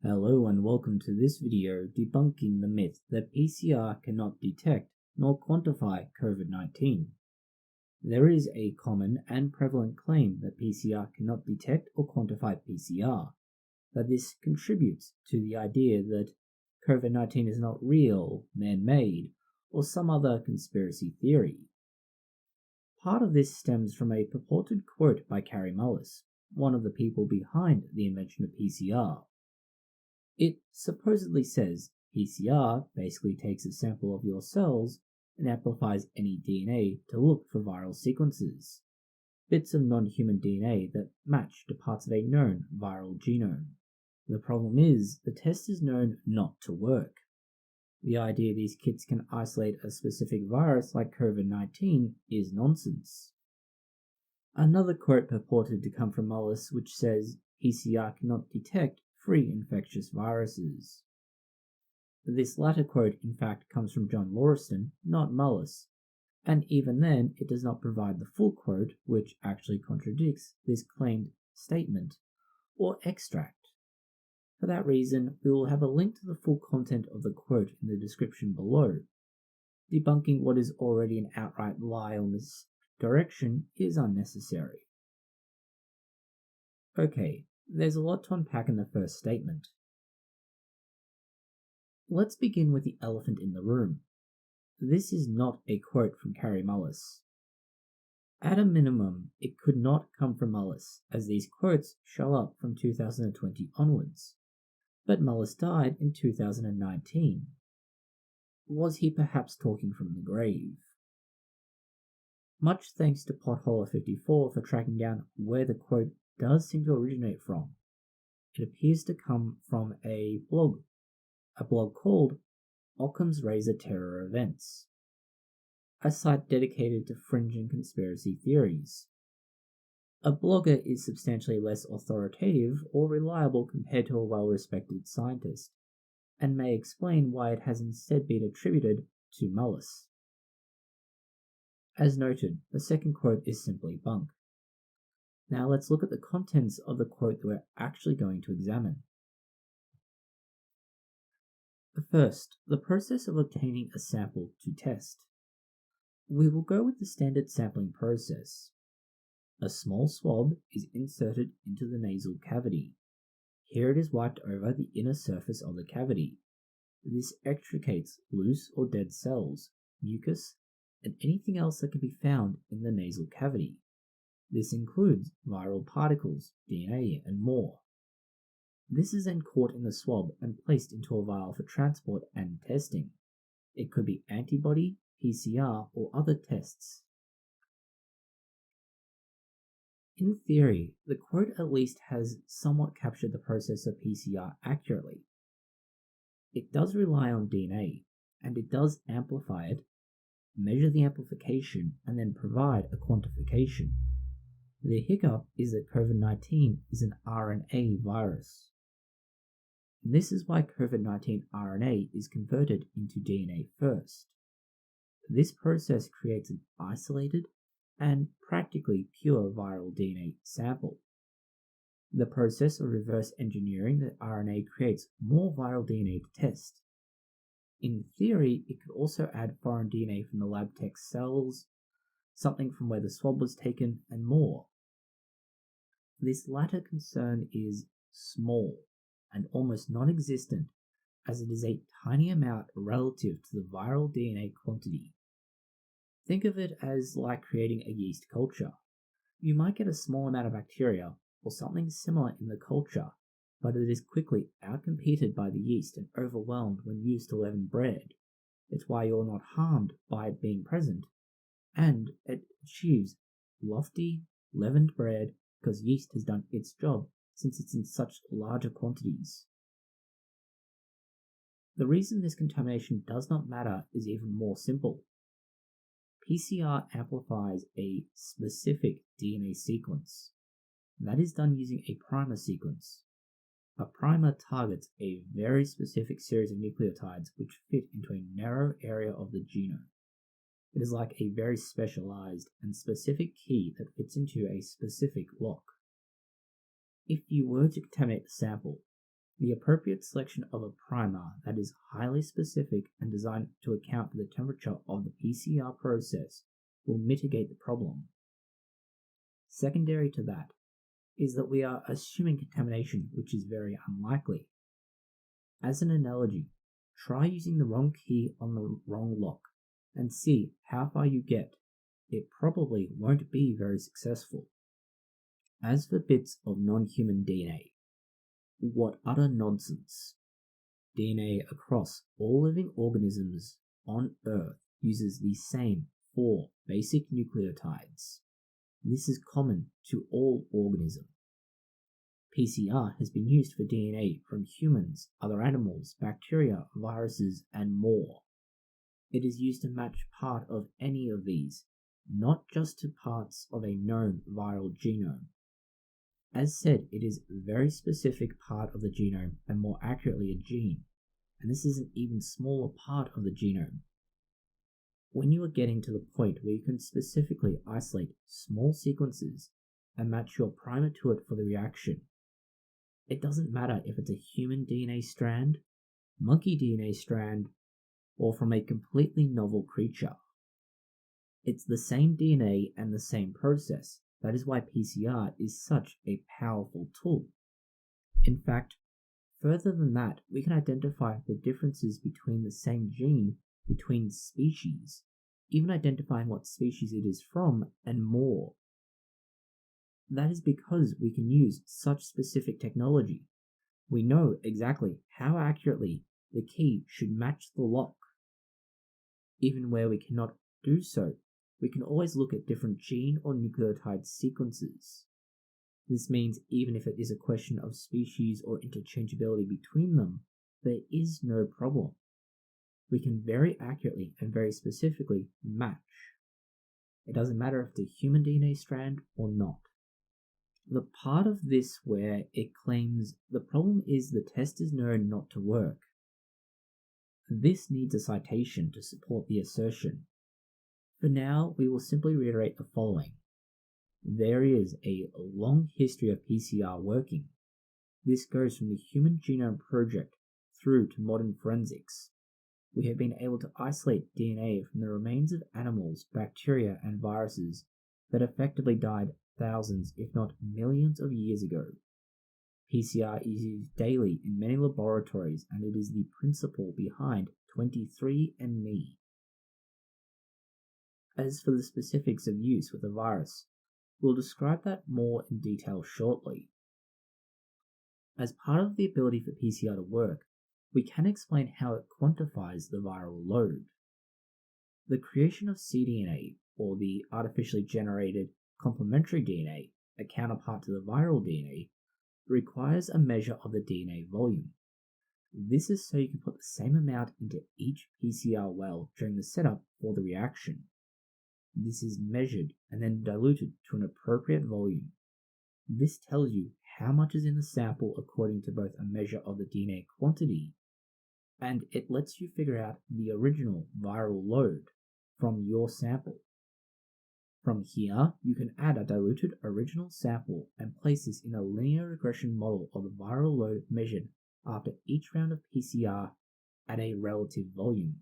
Hello and welcome to this video debunking the myth that PCR cannot detect nor quantify COVID-19. There is a common and prevalent claim that PCR cannot detect or quantify PCR, but this contributes to the idea that COVID-19 is not real, man-made, or some other conspiracy theory. Part of this stems from a purported quote by Kary Mullis, one of the people behind the invention of PCR. It supposedly says PCR basically takes a sample of your cells and amplifies any DNA to look for viral sequences, bits of non-human DNA that match to parts of a known viral genome. The problem is, the test is known not to work. The idea these kits can isolate a specific virus like COVID-19 is nonsense. Another quote purported to come from Mullis, which says PCR cannot detect free infectious viruses. This latter quote in fact comes from John Lauriston, not Mullis, and even then it does not provide the full quote, which actually contradicts this claimed statement or extract. For that reason, we will have a link to the full content of the quote in the description below. Debunking what is already an outright lie or misdirection is unnecessary. Okay, there's a lot to unpack in the first statement. Let's begin with the elephant in the room. This is not a quote from Kary Mullis. At a minimum, it could not come from Mullis, as these quotes show up from 2020 onwards. But Mullis died in 2019. Was he perhaps talking from the grave? Much thanks to Potholer54 for tracking down where the quote does seem to originate from. It appears to come from a blog called Occam's Razor Terror Events, a site dedicated to fringe and conspiracy theories. A blogger is substantially less authoritative or reliable compared to a well-respected scientist, and may explain why it has instead been attributed to Mullis. As noted, the second quote is simply bunk. Now let's look at the contents of the quote that we're actually going to examine. First, the process of obtaining a sample to test. We will go with the standard sampling process. A small swab is inserted into the nasal cavity. Here it is wiped over the inner surface of the cavity. This extricates loose or dead cells, mucus, and anything else that can be found in the nasal cavity. This includes viral particles, DNA, and more. This is then caught in the swab and placed into a vial for transport and testing. It could be antibody, PCR, or other tests. In theory, the quote at least has somewhat captured the process of PCR accurately. It does rely on DNA, and it does amplify it, measure the amplification, and then provide a quantification. The hiccup is that COVID-19 is an RNA virus. This is why COVID-19 RNA is converted into DNA first. This process creates an isolated and practically pure viral DNA sample. The process of reverse engineering the RNA creates more viral DNA to test. In theory, it could also add foreign DNA from the lab tech cells, something from where the swab was taken, and more. This latter concern is small and almost non-existent, as it is a tiny amount relative to the viral DNA quantity. Think of it as like creating a yeast culture. You might get a small amount of bacteria or something similar in the culture, but it is quickly outcompeted by the yeast and overwhelmed when used to leaven bread. It's why you're not harmed by it being present, and it achieves lofty, leavened bread because yeast has done its job since it's in such larger quantities. The reason this contamination does not matter is even more simple. PCR amplifies a specific DNA sequence. That is done using a primer sequence. A primer targets a very specific series of nucleotides which fit into a narrow area of the genome. It is like a very specialized and specific key that fits into a specific lock. If you were to contaminate the sample, The appropriate selection of a primer that is highly specific and designed to account for the temperature of the PCR process will mitigate the problem. Secondary to that is that we are assuming contamination, which is very unlikely. As an analogy, try using the wrong key on the wrong lock and see how far you get. It probably won't be very successful. As for bits of non-human DNA, what utter nonsense. DNA across all living organisms on Earth uses the same 4 basic nucleotides. This is common to all organisms. PCR has been used for DNA from humans, other animals, bacteria, viruses, and more. It is used to match part of any of these, not just to parts of a known viral genome. As said, it is a very specific part of the genome, and more accurately a gene, and this is an even smaller part of the genome. When you are getting to the point where you can specifically isolate small sequences and match your primer to it for the reaction, it doesn't matter if it's a human DNA strand, monkey DNA strand, or from a completely novel creature. It's the same DNA and the same process. That is why PCR is such a powerful tool. In fact, further than that, we can identify the differences between the same gene between species, even identifying what species it is from, and more. That is because we can use such specific technology. We know exactly how accurately the key should match the lock. Even where we cannot do so, we can always look at different gene or nucleotide sequences. This means even if it is a question of species or interchangeability between them, there is no problem. We can very accurately and very specifically match. It doesn't matter if it's a human DNA strand or not. The part of this where it claims the problem is the test is known not to work. This needs a citation to support the assertion. For now, we will simply reiterate the following. There is a long history of PCR working. This goes from the Human Genome Project through to modern forensics. We have been able to isolate DNA from the remains of animals, bacteria, and viruses that effectively died thousands, if not millions of years ago. PCR is used daily in many laboratories, and it is the principle behind 23andMe. As for the specifics of use with a virus, we'll describe that more in detail shortly. As part of the ability for PCR to work, we can explain how it quantifies the viral load. The creation of cDNA, or the artificially generated complementary DNA, a counterpart to the viral DNA, requires a measure of the DNA volume. This is so you can put the same amount into each PCR well during the setup for the reaction. This is measured and then diluted to an appropriate volume. This tells you how much is in the sample according to both a measure of the DNA quantity, and it lets you figure out the original viral load from your sample. From here, you can add a diluted original sample and place this in a linear regression model of the viral load measured after each round of PCR at a relative volume.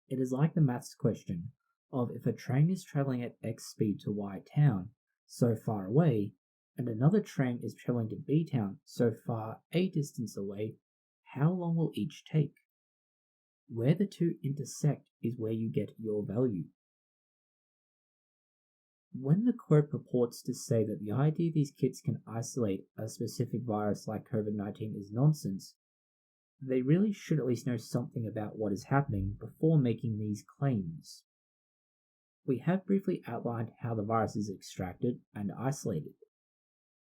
It is like the maths question of if a train is traveling at X speed to Y town, so far away, and another train is traveling to B town, so far a distance away, how long will each take? Where the two intersect is where you get your value. When the quote purports to say that the idea these kits can isolate a specific virus like COVID-19 is nonsense, they really should at least know something about what is happening before making these claims. We have briefly outlined how the virus is extracted and isolated.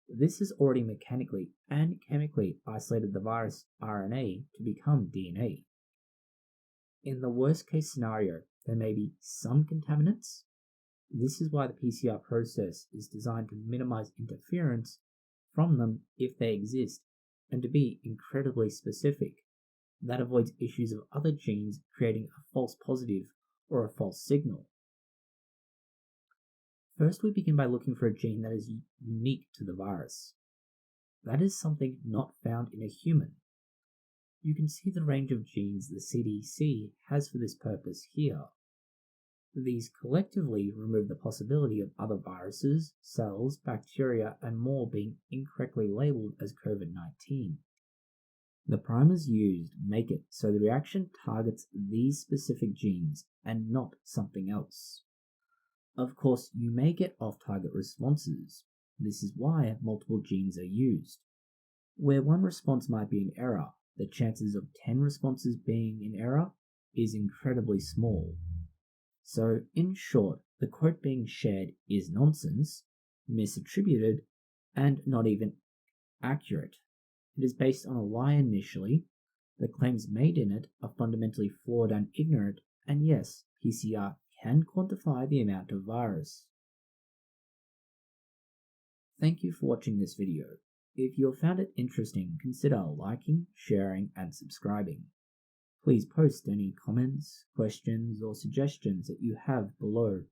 This has already mechanically and chemically isolated the virus RNA to become DNA. In the worst case scenario, there may be some contaminants. This is why the PCR process is designed to minimize interference from them if they exist, and to be incredibly specific. That avoids issues of other genes creating a false positive or a false signal. First, we begin by looking for a gene that is unique to the virus. that is something not found in a human. You can see the range of genes the CDC has for this purpose here. These collectively remove the possibility of other viruses, cells, bacteria, and more being incorrectly labeled as COVID-19. The primers used make it so the reaction targets these specific genes and not something else. Of course, you may get off-target responses. This is why multiple genes are used. Where one response might be in error, the chances of 10 responses being in error is incredibly small. So, in short, the quote being shared is nonsense, misattributed, and not even accurate. It is based on a lie initially, the claims made in it are fundamentally flawed and ignorant, and yes, PCR can quantify the amount of virus. Thank you for watching this video. If you have found it interesting, consider liking, sharing, and subscribing. Please post any comments, questions, or suggestions that you have below.